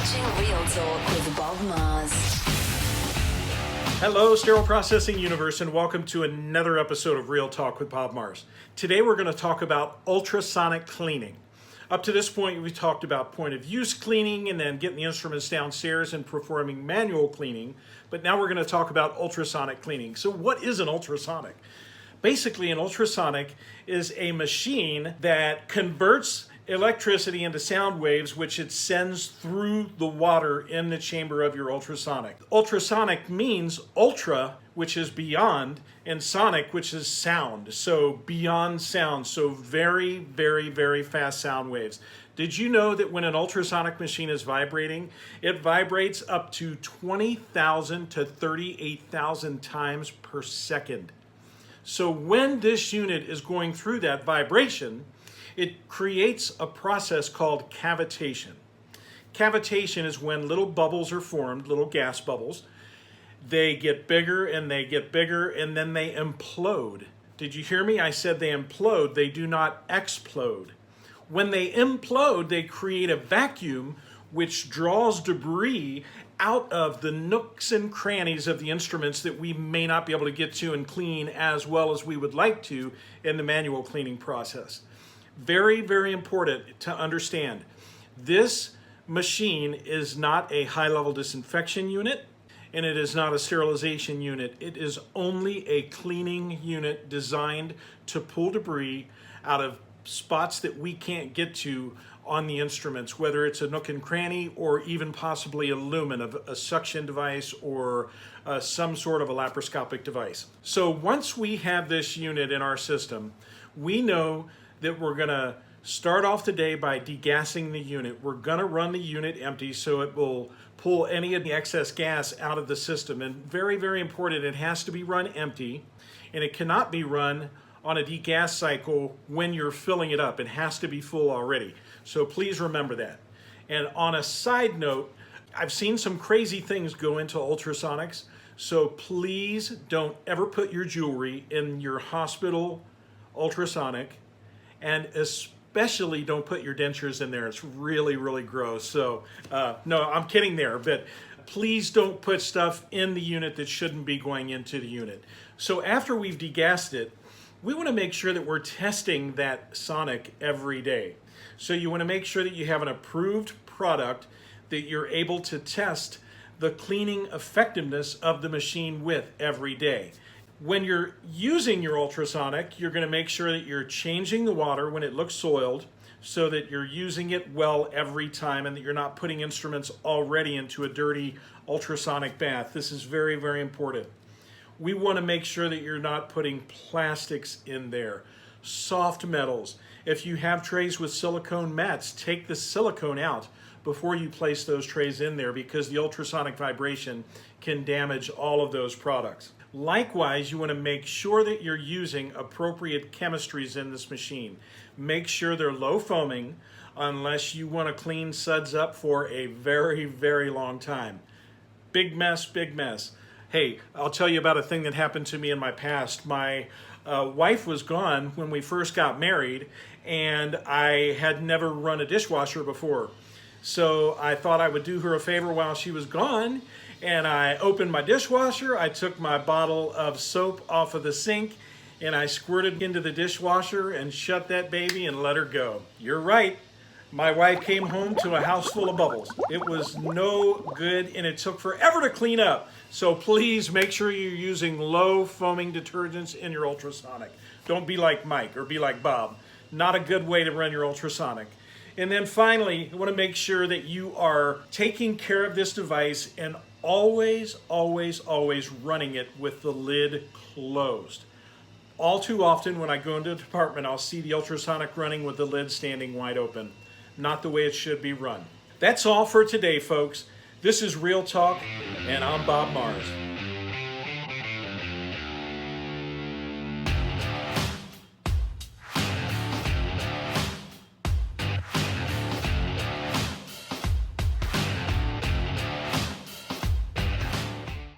watching Real Talk with Bob Mars. Hello, Sterile Processing Universe, and welcome to another episode of Real Talk with Bob Mars. Today we're going to talk about ultrasonic cleaning. Up to this point, we talked about point of use cleaning and then getting the instruments downstairs and performing manual cleaning. But now we're going to talk about ultrasonic cleaning. So what is an ultrasonic? Basically, an ultrasonic is a machine that converts electricity into sound waves, which it sends through the water in the chamber of your ultrasonic. Ultrasonic means ultra, which is beyond, and sonic, which is sound. So beyond sound, so very, very, very fast sound waves. Did you know that when an ultrasonic machine is vibrating, it vibrates up to 20,000 to 38,000 times per second? So when this unit is going through that vibration, it creates a process called cavitation. Cavitation is when little bubbles are formed, little gas bubbles. They get bigger and they get bigger and then they implode. Did you hear me? I said they implode. They do not explode. When they implode, they create a vacuum which draws debris out of the nooks and crannies of the instruments that we may not be able to get to and clean as well as we would like to in the manual cleaning process. Very, very important to understand. This machine is not a high-level disinfection unit, and it is not a sterilization unit. It is only a cleaning unit designed to pull debris out of spots that we can't get to on the instruments, whether it's a nook and cranny or even possibly a lumen of a suction device or some sort of a laparoscopic device. So once we have this unit in our system, we know that we're going to start off the day by degassing the unit. We're going to run the unit empty so it will pull any of the excess gas out of the system. And very, very important, it has to be run empty, and it cannot be run on a degas cycle when you're filling it up. It has to be full already. So please remember that. And on a side note, I've seen some crazy things go into ultrasonics, so please don't ever put your jewelry in your hospital ultrasonic, and especially don't put your dentures in there. It's really, really gross. So no, I'm kidding there, but please don't put stuff in the unit that shouldn't be going into the unit. So after we've degassed it, we want to make sure that we're testing that sonic every day. So you want to make sure that you have an approved product that you're able to test the cleaning effectiveness of the machine with every day. When you're using your ultrasonic, you're going to make sure that you're changing the water when it looks soiled so that you're using it well every time and that you're not putting instruments already into a dirty ultrasonic bath. This is very, very important. We want to make sure that you're not putting plastics in there. Soft metals. If you have trays with silicone mats, take the silicone out before you place those trays in there because the ultrasonic vibration can damage all of those products. Likewise, you want to make sure that you're using appropriate chemistries in this machine. Make sure they're low foaming unless you want to clean suds up for a very, very long time. Big mess, big mess. Hey, I'll tell you about a thing that happened to me in my past. My wife was gone when we first got married, and I had never run a dishwasher before. So I thought I would do her a favor while she was gone, and I opened my dishwasher. I took my bottle of soap off of the sink, and I squirted into the dishwasher and shut that baby and let her go. You're right. My wife came home to a house full of bubbles. It was no good, and it took forever to clean up. So please make sure you're using low foaming detergents in your ultrasonic. Don't be like Mike or be like Bob. Not a good way to run your ultrasonic. And then finally, you want to make sure that you are taking care of this device and always, always, always running it with the lid closed. All too often when I go into a department, I'll see the ultrasonic running with the lid standing wide open. Not the way it should be run. That's all for today, folks. This is Real Talk, and I'm Bob Mars.